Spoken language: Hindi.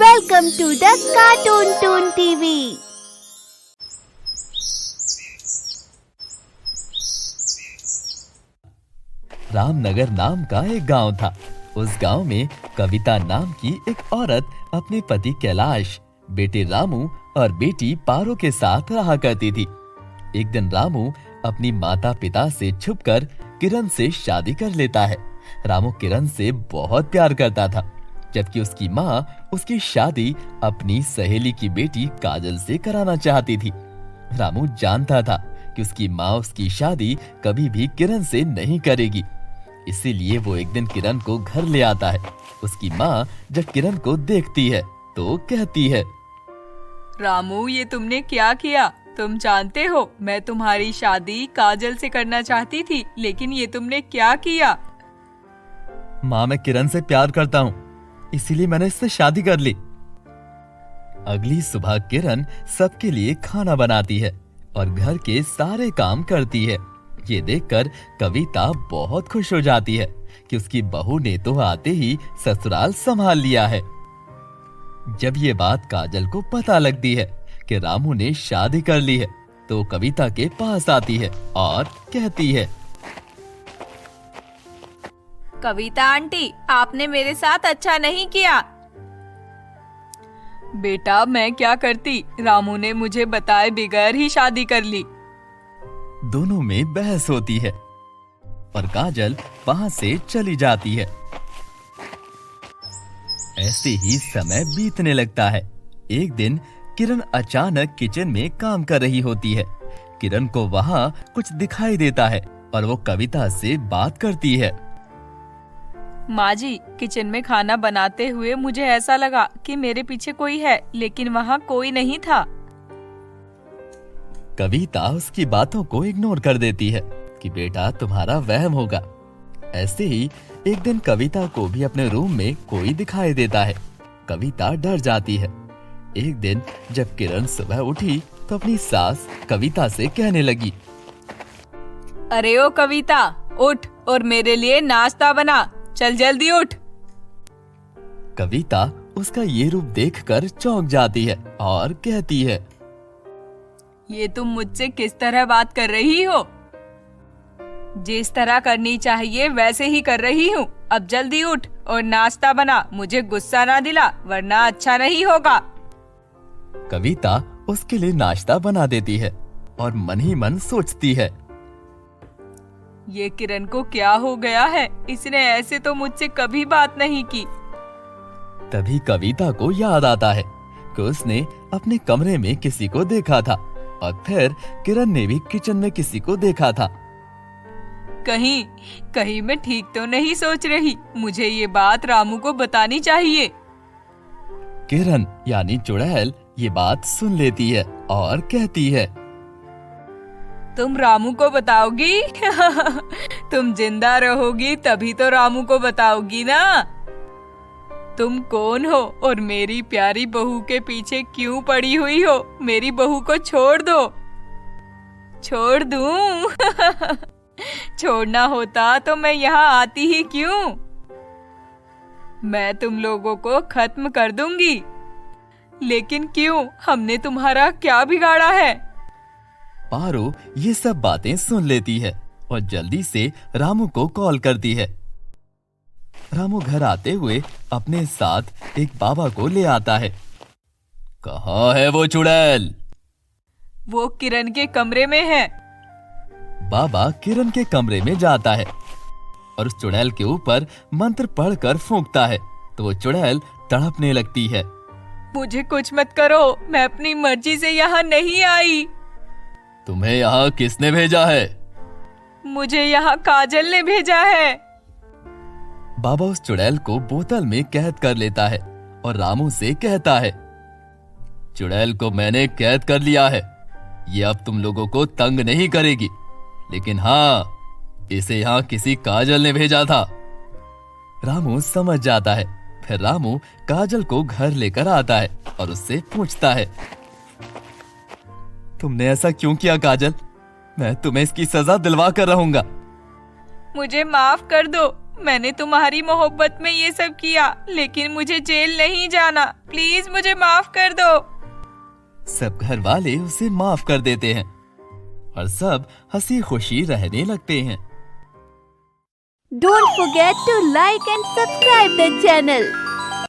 Welcome to the Cartoon Toon TV. Ramnagar नाम का एक गांव था। उस गांव में कविता नाम की एक औरत अपने पति कैलाश, बेटे रामू और बेटी पारो के साथ रहा करती थी। एक दिन रामू अपनी माता पिता से छुपकर किरण से शादी कर लेता है। रामू किरण से बहुत प्यार करता था, जबकि उसकी माँ उसकी शादी अपनी सहेली की बेटी काजल से कराना चाहती थी। रामू जानता था कि उसकी माँ उसकी शादी कभी भी किरण से नहीं करेगी, इसीलिए वो एक दिन किरण को घर ले आता है। उसकी माँ जब किरण को देखती है तो कहती है, रामू, ये तुमने क्या किया? तुम जानते हो मैं तुम्हारी शादी काजल से करना चाहती थी, लेकिन ये तुमने क्या किया? माँ, मैं किरण से प्यार करता हूँ, इसीलिए मैंने इससे शादी कर ली। अगली सुबह किरण सबके लिए खाना बनाती है और घर के सारे काम करती है। ये देखकर कविता बहुत खुश हो जाती है कि उसकी बहू ने तो आते ही ससुराल संभाल लिया है। जब ये बात काजल को पता लगती है कि रामू ने शादी कर ली है, तो कविता के पास आती है और कहती है, कविता आंटी, आपने मेरे साथ अच्छा नहीं किया। बेटा, मैं क्या करती? रामू ने मुझे बताए बगैर ही शादी कर ली। दोनों में बहस होती है और काजल वहां से चली जाती है। ऐसे ही समय बीतने लगता है। एक दिन किरण अचानक किचन में काम कर रही होती है। किरण को वहां कुछ दिखाई देता है और वो कविता से बात करती है। माँ जी, किचन में खाना बनाते हुए मुझे ऐसा लगा कि मेरे पीछे कोई है, लेकिन वहाँ कोई नहीं था। कविता उसकी बातों को इग्नोर कर देती है कि बेटा, तुम्हारा वहम होगा। ऐसे ही एक दिन कविता को भी अपने रूम में कोई दिखाई देता है। कविता डर जाती है। एक दिन जब किरण सुबह उठी तो अपनी सास कविता से कहने लगी, अरे ओ कविता, उठ और मेरे लिए नाश्ता बना, चल जल्दी उठ। कविता उसका ये रूप देखकर चौंक जाती है और कहती है, ये तुम मुझसे किस तरह बात कर रही हो? जिस तरह करनी चाहिए वैसे ही कर रही हूँ। अब जल्दी उठ और नाश्ता बना, मुझे गुस्सा ना दिला, वरना अच्छा नहीं होगा। कविता उसके लिए नाश्ता बना देती है और मन ही मन सोचती है, ये किरण को क्या हो गया है? इसने ऐसे तो मुझसे कभी बात नहीं की। तभी कविता को याद आता है कि उसने अपने कमरे में किसी को देखा था और फिर किरण ने भी किचन में किसी को देखा था। कहीं मैं ठीक तो नहीं सोच रही। मुझे ये बात रामू को बतानी चाहिए। किरण यानी चुड़ैल ये बात सुन लेती है और कहती है, तुम रामू को बताओगी? तुम जिंदा रहोगी तभी तो रामू को बताओगी ना। तुम कौन हो और मेरी प्यारी बहू के पीछे क्यों पड़ी हुई हो? मेरी बहू को छोड़ दो। छोड़ दूं? छोड़ना होता तो मैं यहाँ आती ही क्यों? मैं तुम लोगों को खत्म कर दूंगी। लेकिन क्यों? हमने तुम्हारा क्या बिगाड़ा है? पारो ये सब बातें सुन लेती है और जल्दी से रामू को कॉल करती है। रामू घर आते हुए अपने साथ एक बाबा को ले आता है। कहाँ है वो चुड़ैल? वो किरण के कमरे में है। बाबा किरण के कमरे में जाता है और उस चुड़ैल के ऊपर मंत्र पढ़कर फूंकता है तो वो चुड़ैल तड़पने लगती है। मुझे कुछ मत करो, मैं अपनी मर्जी से यहाँ नहीं आई। तुम्हें यहाँ किसने भेजा है? मुझे यहाँ काजल ने भेजा है। बाबा उस चुड़ैल को बोतल में कैद कर लेता है और रामू से कहता है, चुड़ैल को मैंने कैद कर लिया है। ये अब तुम लोगों को तंग नहीं करेगी, लेकिन हाँ, इसे यहाँ किसी काजल ने भेजा था। रामू समझ जाता है। फिर रामू काजल को घर लेकर आता है और उससे पूछता है, तुमने ऐसा क्यों किया काजल? मैं तुम्हें इसकी सजा दिलवा कर रहूंगा। मुझे माफ कर दो, मैंने तुम्हारी मोहब्बत में ये सब किया, लेकिन मुझे जेल नहीं जाना। प्लीज मुझे माफ कर दो। सब घर वाले उसे माफ कर देते हैं और सब हंसी खुशी रहने लगते हैं। Don't forget to like and subscribe the channel.